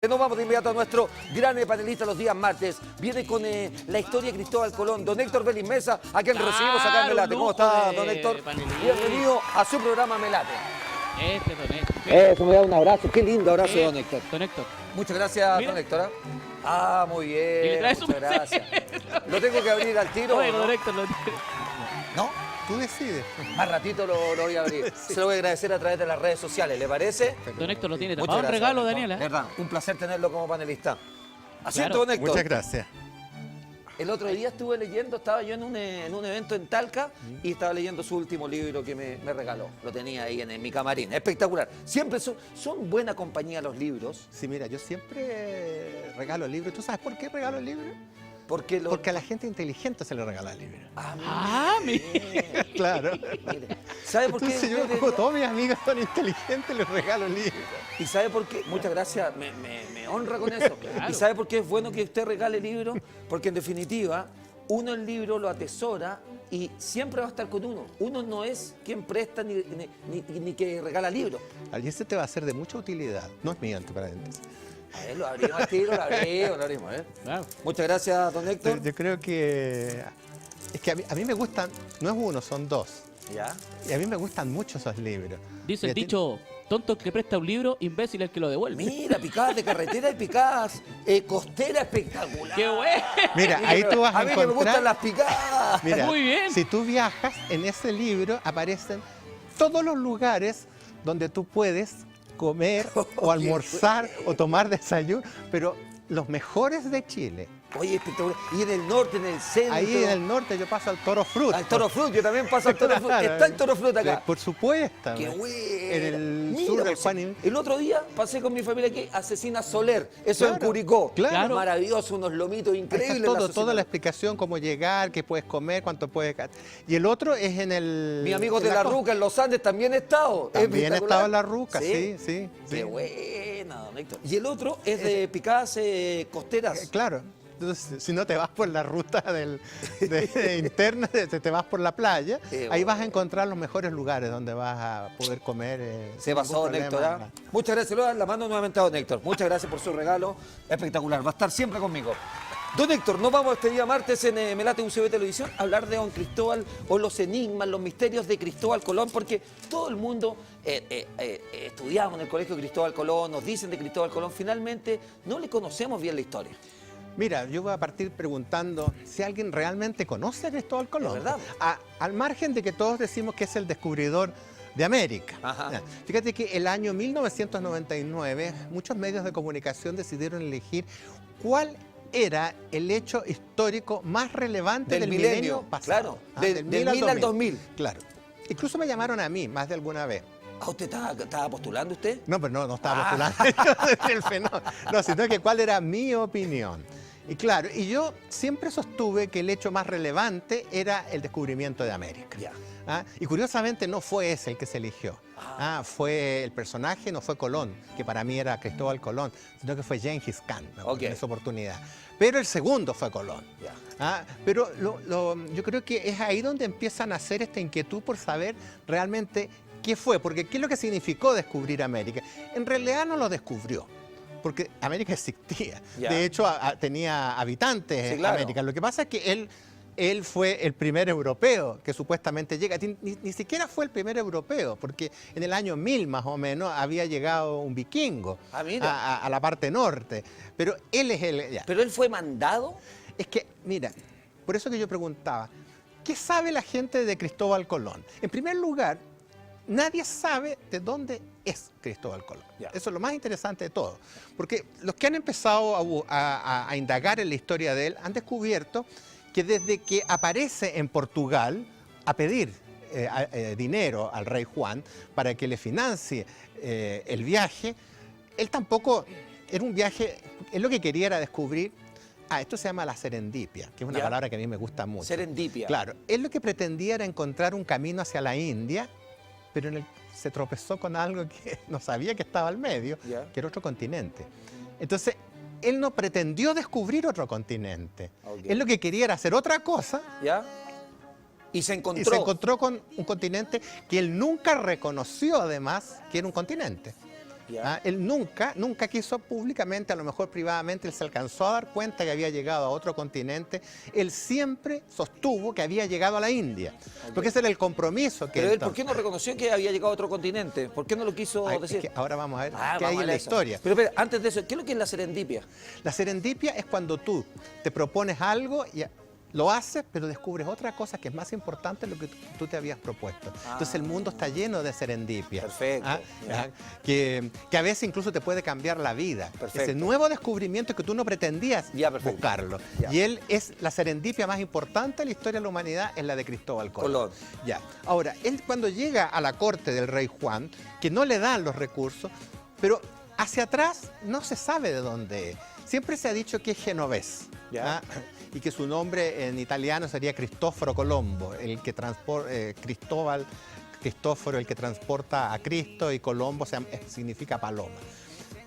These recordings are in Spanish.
Nos vamos de inmediato a nuestro gran panelista los días martes. Viene con la historia de Cristóbal Colón, don Héctor Vélez Mesa, a quien recibimos acá en Melate. ¿Cómo está, don Héctor? Bienvenido a su programa Melate. Don Héctor. Eso, me da un abrazo. Qué lindo abrazo, don Héctor. Don Héctor. Muchas gracias, don Héctor. Ah, muy bien. Muchas gracias. Lo tengo que abrir al tiro. Oye, ¿no? don Héctor, ¿No? Tú decides. Más ratito lo voy a abrir. Sí. Se lo voy a agradecer a través de las redes sociales, ¿le parece? Don Héctor lo tiene Muchas tapado. Un gracias, regalo, don Daniela. Héctor. Verdad, un placer tenerlo como panelista. Asiento, Claro. don Héctor. Muchas gracias. El otro día estuve leyendo, estaba yo en un evento en Talca y estaba leyendo su último libro que me regaló. Lo tenía ahí en mi camarín. Espectacular. Siempre son buena compañía los libros. Sí, mira, yo siempre regalo libros. ¿Tú sabes por qué regalo libros? Porque Porque a la gente inteligente se le regala libros. mire. Claro. Mire. ¿Sabe por qué? Entonces yo, como todos mis amigos son inteligentes, les regalo libros. ¿Y sabe por qué? Muchas gracias, me honra con eso. Claro. ¿Y sabe por qué es bueno que usted regale libros? Porque en definitiva, uno el libro lo atesora y siempre va a estar con uno. Uno no es quien presta ni que regala libros. Y ese te va a ser de mucha utilidad. No es mío, entre paréntesis. A ver, lo abrimos al tiro, lo abrimos, ¿eh? Claro. Muchas gracias, don Héctor. Yo creo que... Es que a mí me gustan, no es uno, son dos. ¿Ya? Y a mí me gustan mucho esos libros. Dice el Mira, dicho, tonto el que presta un libro, imbécil el que lo devuelve. Mira, picadas de carretera y picadas costera espectacular. ¡Qué bueno! Mira, ahí tú vas a mí que me gustan encontrar... las picadas. Mira, Muy bien. Si tú viajas, en ese libro aparecen todos los lugares donde tú puedes comer o almorzar o tomar desayuno, pero los mejores de Chile. Oye, espectacular. Y en el norte, en el centro. Ahí en el norte yo paso al Toro Fruit. Al Toro Fruit, yo también paso al Toro Fruit. Claro. Está el Toro Fruit acá. Por supuesto. ¡Qué bueno! En el Mira, sur del pues, Juan. el otro día pasé con mi familia aquí, Asesina Soler. Eso en Claro, Curicó. claro. Maravilloso, unos lomitos Ahí está increíbles. todo, Asesina. toda la explicación, cómo llegar, qué puedes comer, cuánto puedes... Y el otro es en el... Mi amigo en de la costa. Ruca en Los Andes también he estado. También he Espectacular. estado en la Ruca, sí. Qué buena, don Héctor. Y el otro es de picadas costeras. Claro. Entonces, si no te vas por la ruta interna, te vas por la playa, ahí vas a encontrar los mejores lugares donde vas a poder comer. Se pasó, don Héctor. ¿Ah? Muchas gracias. Le voy a dar la mano nuevamente a don Héctor. Muchas gracias por su regalo. Espectacular. Va a estar siempre conmigo. Don Héctor, nos vamos este día martes en Melate UCB Televisión a hablar de don Cristóbal o los enigmas, los misterios de Cristóbal Colón, porque todo el mundo estudiamos en el colegio de Cristóbal Colón, nos dicen de Cristóbal Colón, finalmente no le conocemos bien la historia. Mira, yo voy a partir preguntando si alguien realmente conoce a Cristóbal Colón. ¿Es verdad? Al margen de que todos decimos que es el descubridor de América. Ajá. Fíjate que el año 1999 muchos medios de comunicación decidieron elegir cuál era el hecho histórico más relevante del milenio pasado. Claro, del 1000 al 2000. Claro. Incluso me llamaron a mí más de alguna vez. ¿Ah, usted estaba postulando usted? No, pero no estaba postulando el fenómeno. No, sino que cuál era mi opinión. Y claro, y yo siempre sostuve que el hecho más relevante era el descubrimiento de América. Ya. Y curiosamente no fue ese el que se eligió. Fue el personaje, no fue Colón, que para mí era Cristóbal Colón, sino que fue Gengis Khan, en esa oportunidad. Pero el segundo fue Colón. Ya. Pero yo creo que es ahí donde empieza a nacer esta inquietud por saber realmente qué fue, porque qué es lo que significó descubrir América. En realidad no lo descubrió, porque América existía. Ya. De hecho, tenía habitantes Sí, en claro. América. Lo que pasa es que él fue el primer europeo que supuestamente llega. Ni siquiera fue el primer europeo, porque en el año 1000 más o menos había llegado un vikingo mira. a la parte norte. Pero él es el... ya. ¿Pero él fue mandado? Es que, mira, por eso que yo preguntaba, ¿qué sabe la gente de Cristóbal Colón? En primer lugar, nadie sabe de dónde es Cristóbal Colón. Ya. Eso es lo más interesante de todo. Porque los que han empezado a indagar en la historia de él han descubierto que desde que aparece en Portugal a pedir dinero al rey Juan para que le financie el viaje, él tampoco, era un viaje, él lo que quería era descubrir, esto se llama la serendipia, que es una palabra que a mí me gusta mucho. Serendipia. Claro, él lo que pretendía era encontrar un camino hacia la India, pero se tropezó con algo que no sabía que estaba al medio, que era otro continente. Entonces, él no pretendió descubrir otro continente. Él lo que quería era hacer otra cosa. ¿Ya? Y se encontró con un continente que él nunca reconoció, además, que era un continente. Ya. Él nunca quiso públicamente, a lo mejor privadamente, él se alcanzó a dar cuenta que había llegado a otro continente. Él siempre sostuvo que había llegado a la India, porque ese era el compromiso que Pero él, ¿por entonces- qué no reconoció que había llegado a otro continente? ¿Por qué no lo quiso Ay, es decir? que ahora vamos a ver Ah, qué hay vamos a en la ver eso. historia. Pero espera, antes de eso, ¿qué es lo que es la serendipia? La serendipia es cuando tú te propones algo y lo haces, pero descubres otra cosa que es más importante de lo que tú te habías propuesto. Entonces el mundo está lleno de serendipia. Perfecto, ya. Que a veces incluso te puede cambiar la vida. Perfecto. Ese nuevo descubrimiento que tú no pretendías Ya, perfecto. buscarlo. Ya. Y él es la serendipia más importante de la historia de la humanidad, es la de Cristóbal Colón. Colón. Ya. Ahora, él cuando llega a la corte del rey Juan, que no le dan los recursos, pero hacia atrás no se sabe de dónde es. Siempre se ha dicho que es genovés. Ya. ¿ah? Y que su nombre en italiano sería Cristoforo Colombo, el que transporta, Cristóforo, el que transporta a Cristo, y Colombo significa paloma.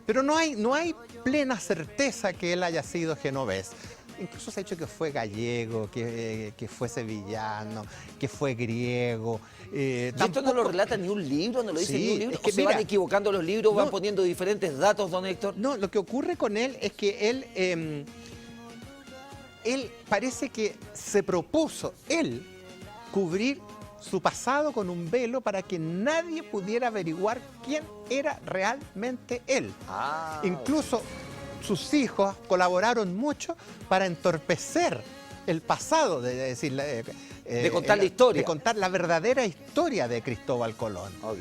Pero no hay plena certeza que él haya sido genovés. Incluso se ha dicho que fue gallego, que fue sevillano, que fue griego. Y esto no lo relata ni un libro, no lo dice Sí, ni un libro. es que ¿O se van mira, equivocando los libros, van no. poniendo diferentes datos, don Héctor? No, lo que ocurre con él es que él parece que se propuso, él, cubrir su pasado con un velo para que nadie pudiera averiguar quién era realmente él. Ah, Incluso sus hijos colaboraron mucho para entorpecer el pasado, de contar la historia. De contar la verdadera historia de Cristóbal Colón. Ok.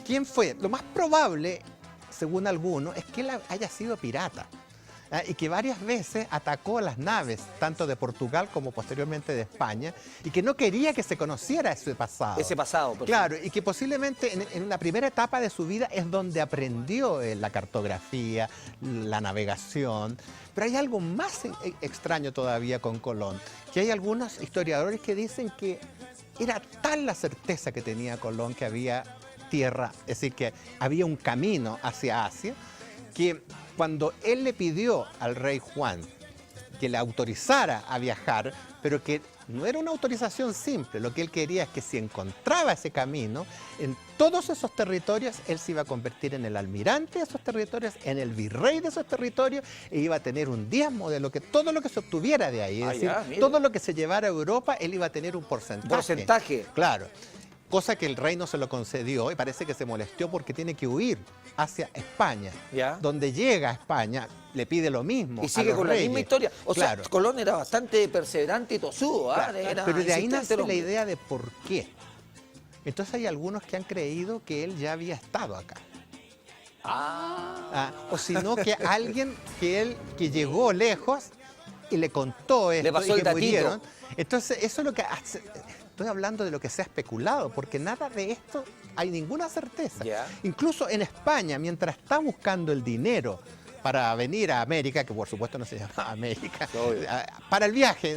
¿Quién fue? Lo más probable, según algunos, es que él haya sido pirata. Y que varias veces atacó las naves, tanto de Portugal como posteriormente de España, y que no quería que se conociera ese pasado. ese pasado, por Claro, y que posiblemente en una primera etapa de su vida es donde aprendió la cartografía, la navegación. Pero hay algo más extraño todavía con Colón, que hay algunos historiadores que dicen que era tal la certeza que tenía Colón que había tierra, es decir, que había un camino hacia Asia, que cuando él le pidió al rey Juan que le autorizara a viajar, pero que no era una autorización simple, lo que él quería es que si encontraba ese camino, en todos esos territorios él se iba a convertir en el almirante de esos territorios, en el virrey de esos territorios, e iba a tener un diezmo de todo lo que se obtuviera de ahí, es decir, ya, mira. todo lo que se llevara a Europa, él iba a tener un porcentaje. Porcentaje. Claro. Cosa que el rey no se lo concedió y parece que se molestó porque tiene que huir hacia España. Ya. Donde llega a España, le pide lo mismo. Y a sigue los con la reyes. misma historia. O Claro. sea, Colón era bastante perseverante y tosudo. Claro, Era pero de ahí insistente nace el la hombre. idea de por qué. Entonces hay algunos que han creído que él ya había estado acá. O si no, que alguien que llegó lejos y le contó esto Le pasó y el que datito. murieron. Entonces eso es lo que hace. Estoy hablando de lo que se ha especulado, porque nada de esto hay ninguna certeza. Ya. Incluso en España, mientras está buscando el dinero para venir a América, que por supuesto no se llama América, Obvio. para el viaje,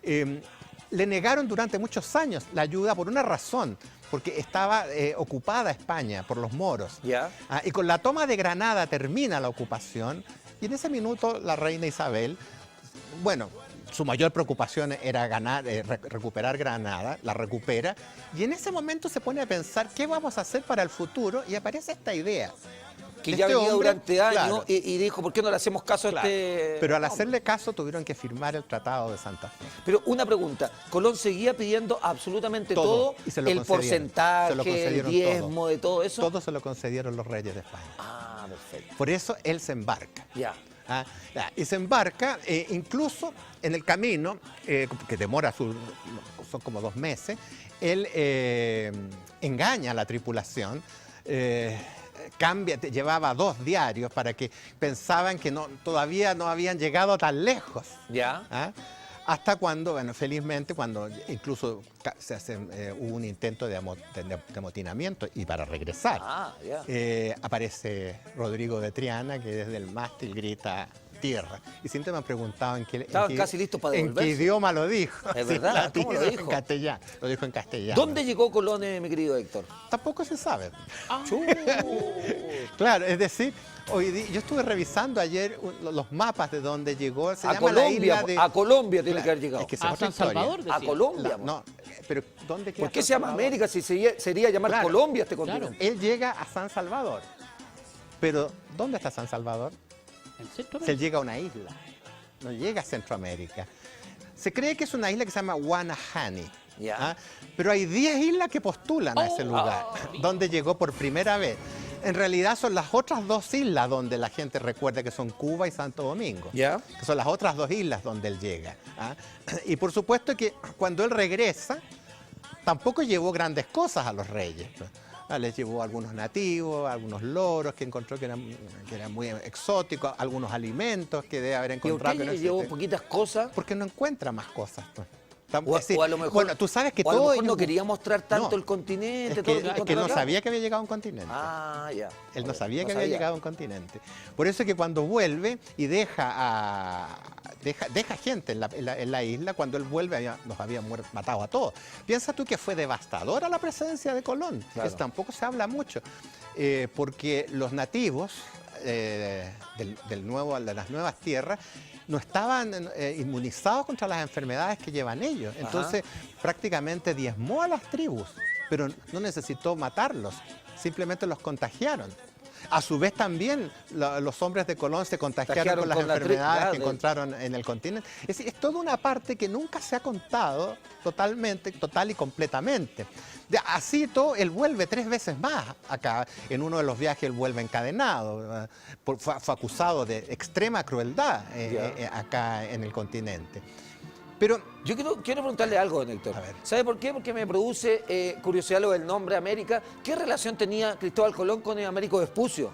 le negaron durante muchos años la ayuda por una razón, porque estaba ocupada España por los moros. Ya. Y con la toma de Granada termina la ocupación, y en ese minuto la reina Isabel, bueno, su mayor preocupación era recuperar Granada, la recupera, y en ese momento se pone a pensar qué vamos a hacer para el futuro, y aparece esta idea. Que de ya este venía hombre, durante años claro, y dijo, ¿por qué no le hacemos caso claro. a este...? Pero al hombre? hacerle caso tuvieron que firmar el Tratado de Santa Fe. Pero una pregunta, Colón seguía pidiendo absolutamente todo, y se lo el concedieron. porcentaje, Se lo el concedieron diezmo todo. de todo eso. Todo se lo concedieron los reyes de España. Ah, perfecto. Por eso él se embarca. Ya. Y se embarca, incluso en el camino, que demora, son como 2 meses, él engaña a la tripulación, llevaba 2 diarios para que pensaban que todavía no habían llegado tan lejos. Ya. Hasta cuando, bueno, felizmente, cuando incluso hubo un intento de amotinamiento y para regresar, Ya. aparece Rodrigo de Triana, que desde el mástil grita tierra. Y siempre me han preguntado Estaban casi listos para en qué devolverse. idioma lo dijo. ¿Es verdad? ¿Cómo lo dijo? En castellano. Lo dijo en castellano. ¿Dónde llegó Colón, mi querido Héctor? Tampoco se sabe. Chu. Claro, es decir, yo estuve revisando ayer los mapas de dónde llegó. Se A llama la Colombia, isla de... a Colombia tiene que haber llegado. Es que esa A es otra San historia. Salvador, A decía. Colombia. No, pero ¿dónde queda ¿Por qué San se llama Salvador? América si sería llamar Claro. Colombia este Claro. continente? Él llega a San Salvador. Pero, ¿dónde está San Salvador? En Centroamérica. Se llega a una isla, no llega a Centroamérica. Se cree que es una isla que se llama Guanahani. Ya. ¿Ah? Pero hay 10 islas que postulan a ese lugar, mira. donde llegó por primera vez. En realidad son las otras 2 islas donde la gente recuerda que son Cuba y Santo Domingo. ¿Ya? Que son las otras 2 islas donde él llega. ¿Ah? Y por supuesto que cuando él regresa, tampoco llevó grandes cosas a los reyes. Les llevó algunos nativos, algunos loros que encontró que eran muy exóticos, algunos alimentos que debe haber ¿Y encontrado usted que no llevó existen. poquitas cosas? Porque no encuentra más cosas. Pues. O, Sí. o a lo mejor, Bueno, tú sabes que o a lo todo mejor no ello- quería mostrar tanto No, el continente, es todo que, lo que es que encontró no acá. sabía que había llegado a un continente. Ah, ya. Él no Ok, sabía no que había sabía. llegado a un continente. Por eso es que cuando vuelve y deja gente en la isla, cuando él vuelve los había matado a todos. Piensa tú que fue devastadora la presencia de Colón. Claro. Eso tampoco se habla mucho. Porque los nativos de las nuevas tierras no estaban inmunizados contra las enfermedades que llevan ellos. Entonces prácticamente diezmó a las tribus, pero no necesitó matarlos, simplemente los contagiaron. A su vez también los hombres de Colón se contagiaron con las con la enfermedades que claro. encontraron en el continente. Es decir, es toda una parte que nunca se ha contado total y completamente. Así todo, él vuelve 3 veces más acá. En uno de los viajes él vuelve encadenado. Fue acusado de extrema crueldad acá en el continente. Pero Yo quiero preguntarle algo, Héctor. A ver. ¿Sabe por qué? Porque me produce curiosidad lo del nombre América. ¿Qué relación tenía Cristóbal Colón con el Américo Vespucio?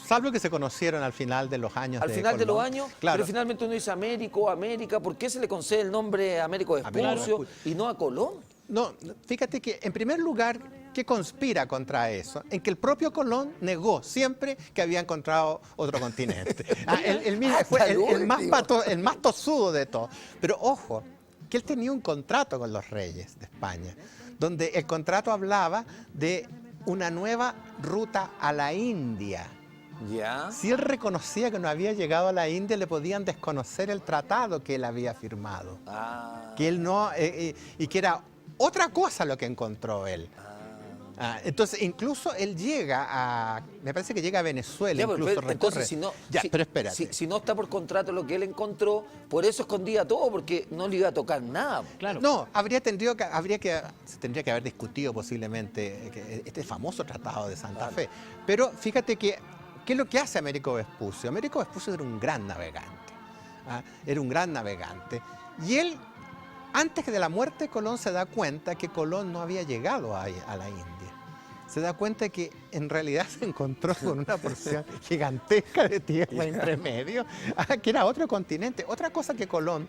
salvo que se conocieron al final de los años Al final de los Colón. años, Claro. pero finalmente uno dice Américo, América. ¿Por qué se le concede el nombre Américo Vespucio Vespucio. y no a Colón? No, fíjate que en primer lugar, ¿qué conspira contra eso? En que el propio Colón negó siempre que había encontrado otro continente. Fue Hasta el el más tosudo de todos. Pero ojo, que él tenía un contrato con los reyes de España, donde el contrato hablaba de una nueva ruta a la India. Ya. Si él reconocía que no había llegado a la India, le podían desconocer el tratado que él había firmado. Ah. Que él no, y que era otra cosa lo que encontró él. Entonces, incluso él llega a, me parece que llega a Venezuela, Ya, pero incluso entonces, recorre. Pero espérate. Si no está por contrato lo que él encontró, por eso escondía todo, porque no le iba a tocar nada. Claro. No, se tendría que haber discutido posiblemente este famoso Tratado de Santa Fe. Pero fíjate que, ¿qué es lo que hace Américo Vespucio? Américo Vespucio era un gran navegante. Era un gran navegante. Y él, antes de la muerte de Colón, se da cuenta que Colón no había llegado a la India. Se da cuenta que en realidad se encontró con una porción gigantesca de tierra entre medio, que era otro continente. Otra cosa que Colón,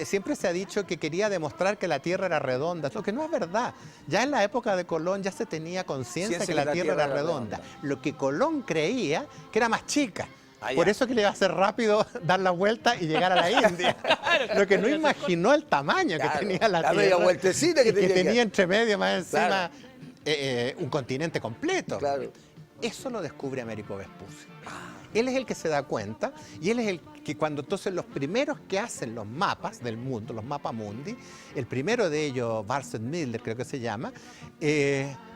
siempre se ha dicho que quería demostrar que la Tierra era redonda, lo que no es verdad. Ya en la época de Colón ya se tenía conciencia que la Tierra era redonda. Lo que Colón creía que era más chica. Por eso que le iba a hacer rápido dar la vuelta y llegar a la India. Lo que no imaginó el tamaño que tenía la media Tierra. vueltecita que y que tenía tenía entre medio más encima Claro. Un continente completo. Claro. Eso lo descubre Américo Vespucio. Él es el que se da cuenta y él es el que cuando entonces los primeros que hacen los mapas del mundo, los mapas mundi, el primero de ellos, Barset Miller creo que se llama,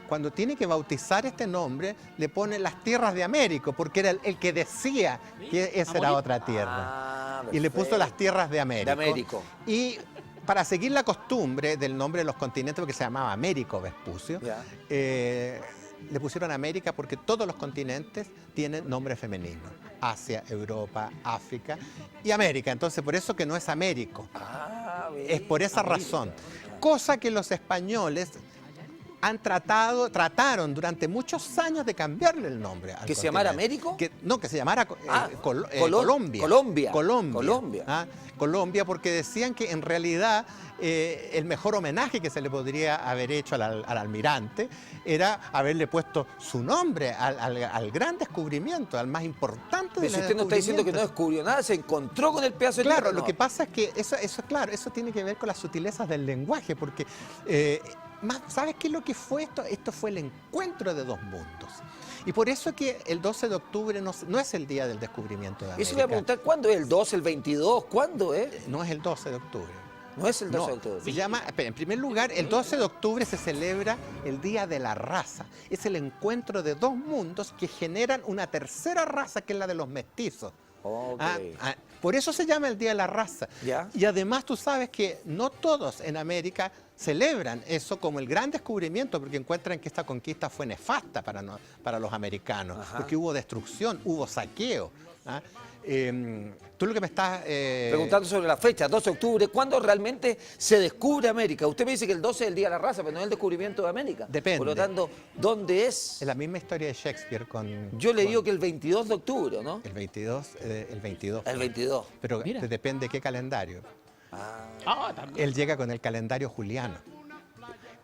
cuando tiene que bautizar este nombre, le pone las tierras de Américo, porque era el que decía que esa era otra tierra. Y le puso las tierras de Américo. De Américo. Y para seguir la costumbre del nombre de los continentes, porque se llamaba Américo Vespucio, Ya. le pusieron América porque todos los continentes tienen nombre femenino. Asia, Europa, África y América. Entonces, por eso que no es Américo. Es por esa razón. Cosa que los españoles trataron durante muchos años de cambiarle el nombre al ¿Que se llamara continente. Américo? No, que se llamara Colombia. Colombia. Colombia. Colombia, porque decían que en realidad el mejor homenaje que se le podría haber hecho al almirante era haberle puesto su nombre al gran descubrimiento, al más importante de Pero los si usted no está diciendo que no descubrimientos. descubrió nada, se encontró con el pedazo de Claro, tierra, lo ¿no? que pasa es que eso tiene que ver con las sutilezas del lenguaje, porque ¿sabes qué es lo que fue esto? Esto fue el encuentro de dos mundos. Y por eso que el 12 de octubre no es el día del descubrimiento de América. Eso le voy a preguntar, ¿cuándo es? ¿El 2, el 22? ¿Cuándo es? No es el 12 de octubre. No es el 12 No, de octubre. se llama, espera, en primer lugar, el 12 de octubre se celebra el Día de la Raza. Es el encuentro de dos mundos que generan una tercera raza, que es la de los mestizos. Ok. Por eso se llama el Día de la Raza. Ya. Y además tú sabes que no todos en América celebran eso como el gran descubrimiento, porque encuentran que esta conquista fue nefasta para los americanos, Ajá. porque hubo destrucción, hubo saqueo. ¿Ah? Tú lo que me estás... Preguntando sobre la fecha, 12 de octubre, ¿cuándo realmente se descubre América? Usted me dice que el 12 es el Día de la Raza, pero no es el descubrimiento de América. Depende. Por lo tanto, ¿dónde es? Es la misma historia de Shakespeare Yo le con digo que el 22 de octubre, ¿no? el 22. El 22. El 22. Pero Mira. depende de qué calendario. Ah, también. Él llega con el calendario juliano.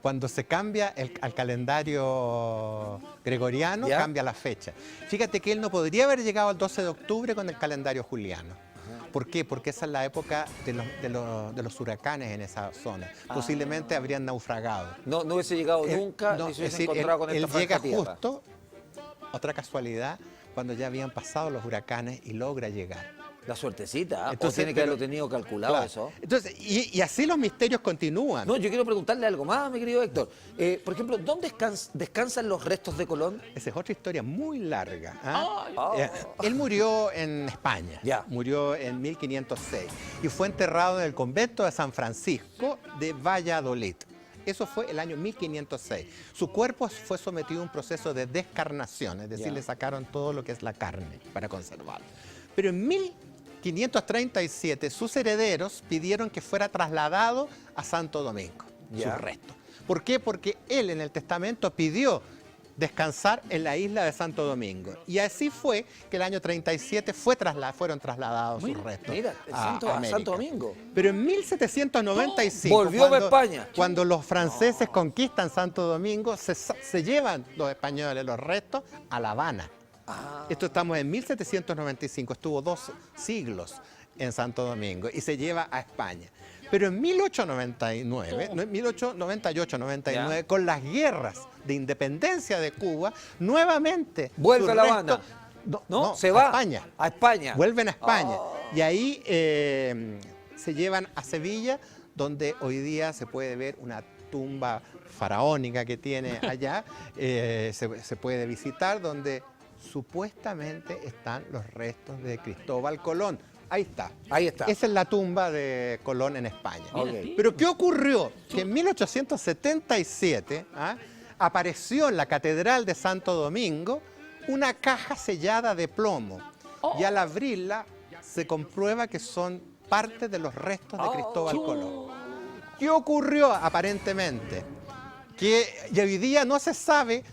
Cuando se cambia al calendario gregoriano, ¿Ya? cambia la fecha. Fíjate que él no podría haber llegado al 12 de octubre con el calendario juliano. ¿Por qué? Porque esa es la época de los huracanes en esa zona. Posiblemente habrían naufragado. No hubiese llegado nunca, No, ni se es hubiese decir, encontrado con él esta llega franja tierra. justo, otra casualidad, cuando ya habían pasado los huracanes y logra llegar. La suertecita, ¿ah? Entonces, o tiene que pero- haberlo tenido calculado Claro. eso. Entonces, y así los misterios continúan. No, yo quiero preguntarle algo más, mi querido Héctor. Por ejemplo, ¿dónde descansan los restos de Colón? Esa es otra historia muy larga. ¿Ah? Ay. Él murió en España, Ya. murió en 1506 y fue enterrado en el convento de San Francisco de Valladolid. Eso fue el año 1506. Su cuerpo fue sometido a un proceso de descarnación, es decir, Ya. le sacaron todo lo que es la carne para conservarlo. Pero en 1537 sus herederos pidieron que fuera trasladado a Santo Domingo, Ya. sus restos. ¿Por qué? Porque él en el testamento pidió descansar en la isla de Santo Domingo. Y así fue que el año 37 fueron trasladados sus restos Mira, a América. Santo Domingo. Pero en 1795, Volvió a España. cuando los franceses conquistan Santo Domingo, se llevan los españoles los restos a La Habana. Esto estamos en 1795, estuvo 2 siglos en Santo Domingo y se lleva a España. Pero en 1898-99, Ya. con las guerras de independencia de Cuba, nuevamente Vuelve sus a La Habana. restos- No, se a va España. a España. Vuelven a España. Oh. Y ahí se llevan a Sevilla, donde hoy día se puede ver una tumba faraónica que tiene allá. Se puede visitar, donde supuestamente están los restos de Cristóbal Colón. Ahí está. Ahí está. Esa es la tumba de Colón en España. Ok. Pero ¿qué ocurrió? Que en 1877 apareció en la Catedral de Santo Domingo una caja sellada de plomo. Y al abrirla se comprueba que son parte de los restos de Cristóbal Colón. ¿Qué ocurrió aparentemente? Que hoy día no se sabe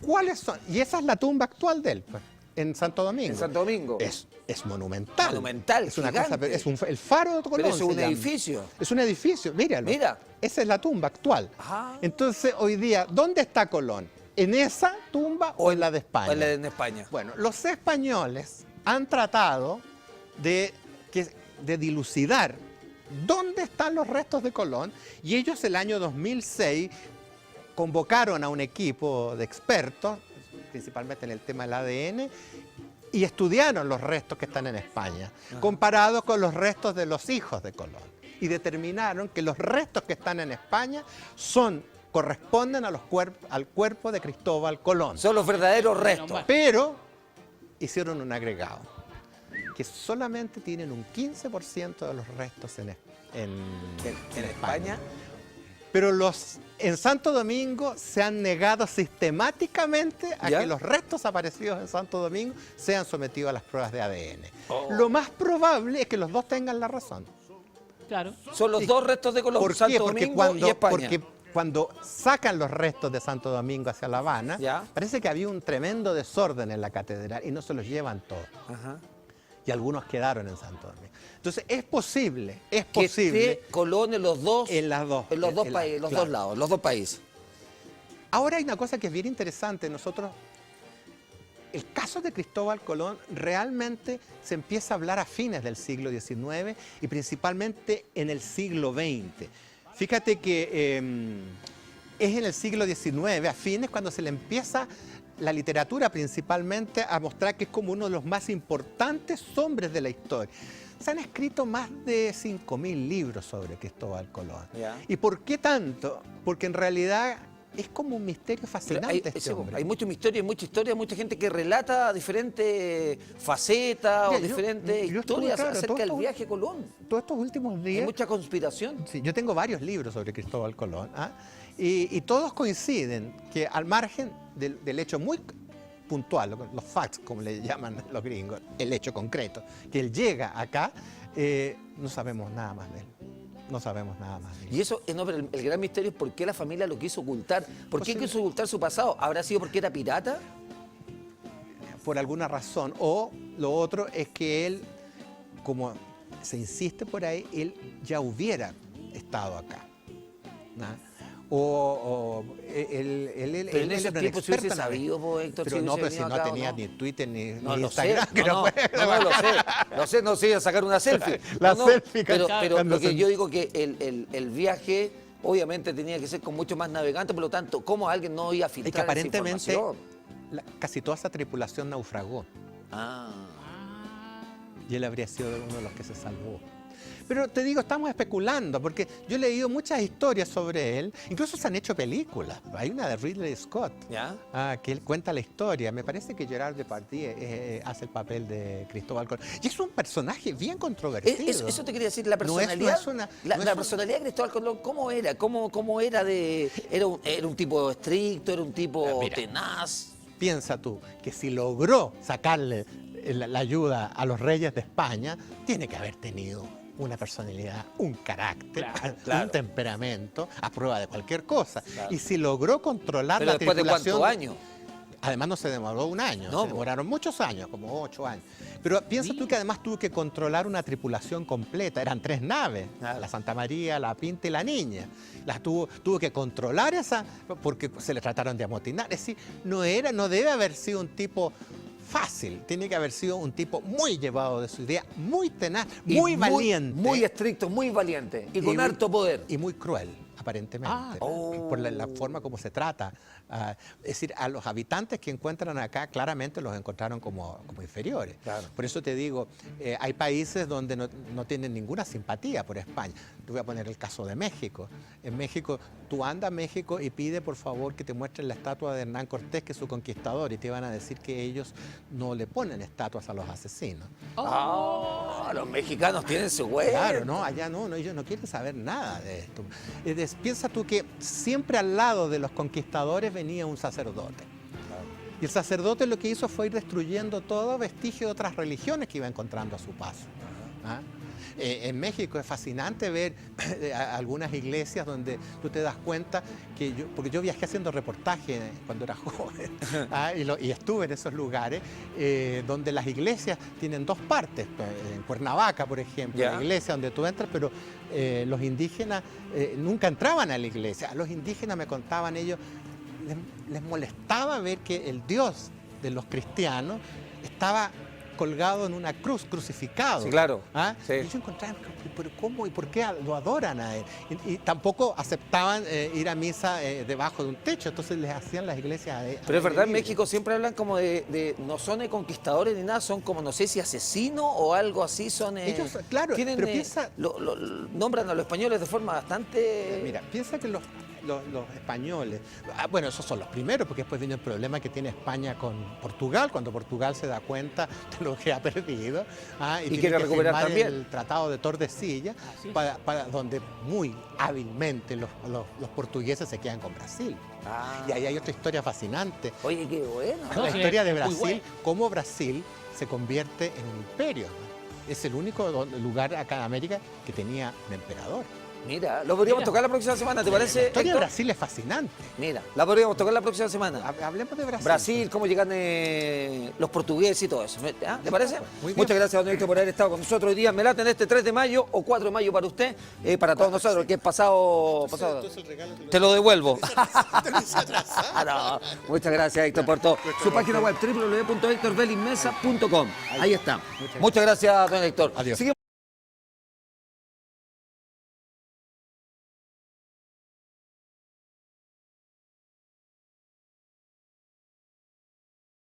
cuáles son. Y esa es la tumba actual de él, pues, en Santo Domingo. En Santo Domingo. Es monumental. Monumental, Es una gigante. cosa, es el faro de Colón. Pero es un se llama. edificio. Es un edificio, míralo. Mira. Esa es la tumba actual. Ajá. Entonces, hoy día, ¿dónde está Colón? ¿En esa tumba o en la de España? O en la de España. Bueno, los españoles han tratado de dilucidar dónde están los restos de Colón y ellos el año 2006 convocaron a un equipo de expertos, principalmente en el tema del ADN, y estudiaron los restos que están en España, comparados con los restos de los hijos de Colón. Y determinaron que los restos que están en España corresponden al cuerpo de Cristóbal Colón. Son los verdaderos restos. mal. Pero hicieron un agregado, que solamente tienen un 15% de los restos en España. Pero en Santo Domingo se han negado sistemáticamente a ¿Ya? que los restos aparecidos en Santo Domingo sean sometidos a las pruebas de ADN. Oh. Lo más probable es que los dos tengan la razón. Claro. Son los dos restos de Colón, ¿Por Santo qué? Porque Domingo y España. porque cuando sacan los restos de Santo Domingo hacia La Habana, ¿Ya? parece que había un tremendo desorden en la catedral y no se los llevan todos. Ajá. Y algunos quedaron en Santo Domingo. Entonces, es posible Que esté Colón en los dos, en las dos. en los dos en países, los claro. dos lados, los dos países. Ahora hay una cosa que es bien interesante. El caso de Cristóbal Colón realmente se empieza a hablar a fines del siglo XIX y principalmente en el siglo XX. Fíjate que es en el siglo XIX, a fines, cuando se le empieza la literatura principalmente a mostrar que es como uno de los más importantes hombres de la historia. Se han escrito más de 5.000 libros sobre Cristóbal Colón. Ya. ¿Y por qué tanto? Porque en realidad es como un misterio fascinante Hay, este hombre. hay mucho misterio, hay mucha historia, mucha gente que relata diferentes facetas o Mira, diferentes yo estuve, historias claro, acerca todo del esto- viaje a Colón. Todos estos últimos Hay días... mucha conspiración. Sí, yo tengo varios libros sobre Cristóbal Colón, ¿ah? Y todos coinciden que al margen del hecho muy puntual, los facts, como le llaman los gringos, el hecho concreto, que él llega acá, no sabemos nada más de él. No sabemos nada más de él. Y eso, no, pero el gran misterio es por qué la familia lo quiso ocultar. ¿Por qué Posible. quiso ocultar su pasado? ¿Habrá sido porque era pirata? Por alguna razón. O lo otro es que él, como se insiste por ahí, él ya hubiera estado acá, ¿no? O él Pero en era esos un tiempos se hubiese experto en sabido, pues, Héctor, Pero si no, hubiese pero si venido no acá, ¿o tenía no? ni Twitter ni No, lo sé, Instagram. que no, puede no, lo sé, no sé, se iba a sacar una selfie. La No, selfie, pero cuando lo que se- yo digo que el viaje obviamente tenía que ser con mucho más navegantes, por lo tanto, ¿cómo alguien no iba a Y que filtrar esa aparentemente información? casi toda esa tripulación naufragó. Ah. Y él habría sido uno de los que se salvó. Pero te digo, estamos especulando, porque yo he leído muchas historias sobre él, incluso se han hecho películas. Hay una de Ridley Scott, ¿Ya? que él cuenta la historia. Me parece que Gerard Depardieu hace el papel de Cristóbal Colón. Y es un personaje bien controvertido. Eso te quería decir, la No es- no personalidad. es una- la no es la una- personalidad de Cristóbal Colón, ¿cómo era? ¿Cómo era de. Era un tipo estricto, era un tipo Mira. tenaz? Piensa tú que si logró sacarle la ayuda a los reyes de España, tiene que haber tenido una personalidad, un carácter, Claro. un temperamento a prueba de cualquier cosa. Claro. Y si logró controlar Pero la después de tripulación... cuántos años. Además no se demoró un año, No, se demoraron muchos años, como 8 años. Pero piensa tú que además tuvo que controlar una tripulación completa, eran 3 naves, Claro. la Santa María, la Pinta y la Niña. Las tuvo que controlar esa, porque se le trataron de amotinar. Es decir, no debe haber sido un tipo fácil, tiene que haber sido un tipo muy llevado de su idea, muy tenaz, Y muy valiente. Muy estricto, muy valiente. Y con harto poder. Y muy cruel, aparentemente, por la forma como se trata. Es decir, a los habitantes que encuentran acá, claramente los encontraron como inferiores. Claro. Por eso te digo, hay países donde no tienen ninguna simpatía por España. Te voy a poner el caso de México. En México, tú andas a México y pide por favor que te muestren la estatua de Hernán Cortés, que es su conquistador, y te van a decir que ellos no le ponen estatuas a los asesinos. Los mexicanos tienen su güey. Claro, no, allá no, ellos no quieren saber nada de esto. Piensa tú que siempre al lado de los conquistadores venía un sacerdote. Y el sacerdote lo que hizo fue ir destruyendo todo vestigio de otras religiones que iba encontrando a su paso. ¿Ah? En México es fascinante ver algunas iglesias donde tú te das cuenta que porque yo viajé haciendo reportaje cuando era joven, y estuve en esos lugares donde las iglesias tienen dos partes. En Cuernavaca, por ejemplo, Ya. la iglesia donde tú entras, pero los indígenas nunca entraban a la iglesia. A los indígenas, me contaban ellos, les molestaba ver que el Dios de los cristianos estaba colgado en una cruz, crucificado. Sí, claro. Sí. Y yo encontraba, pero ¿cómo y por qué lo adoran a él? Y tampoco aceptaban ir a misa debajo de un techo, entonces les hacían las iglesias. Pero es verdad, en libres. México siempre hablan como no son conquistadores ni nada, son como, no sé si asesinos o algo así, son... Ellos, claro, tienen, pero piensa... nombran a los españoles de forma bastante... Mira, piensa que los españoles, bueno, esos son los primeros, porque después viene el problema que tiene España con Portugal, cuando Portugal se da cuenta de lo que ha perdido, y tiene quiere que recuperar firmar también. el Tratado de Tordesillas, Así es. para donde muy hábilmente los portugueses se quedan con Brasil. Ah. Y ahí hay otra historia fascinante, Oye, qué bueno. No, la sí, historia de muy Brasil, bueno. cómo Brasil se convierte en un imperio. Es el único lugar acá en América que tenía un emperador. Mira, lo podríamos Mira. tocar la próxima semana, ¿te La parece, historia de Héctor? Brasil es fascinante. Mira, la podríamos tocar la próxima semana. Hablemos de Brasil. Brasil, cómo llegan los portugueses y todo eso. ¿Ah? ¿Te parece? Muy bien. Muchas gracias, don Héctor, por haber estado con nosotros hoy día. Me late en este 3 de mayo o 4 de mayo para usted, para todos nosotros, que es pasado... Te lo devuelvo. No, muchas gracias, Héctor, por todo. Su página web, www.hectorbelismesa.com. Ahí está. Muchas gracias, don Héctor. Adiós. Sigue-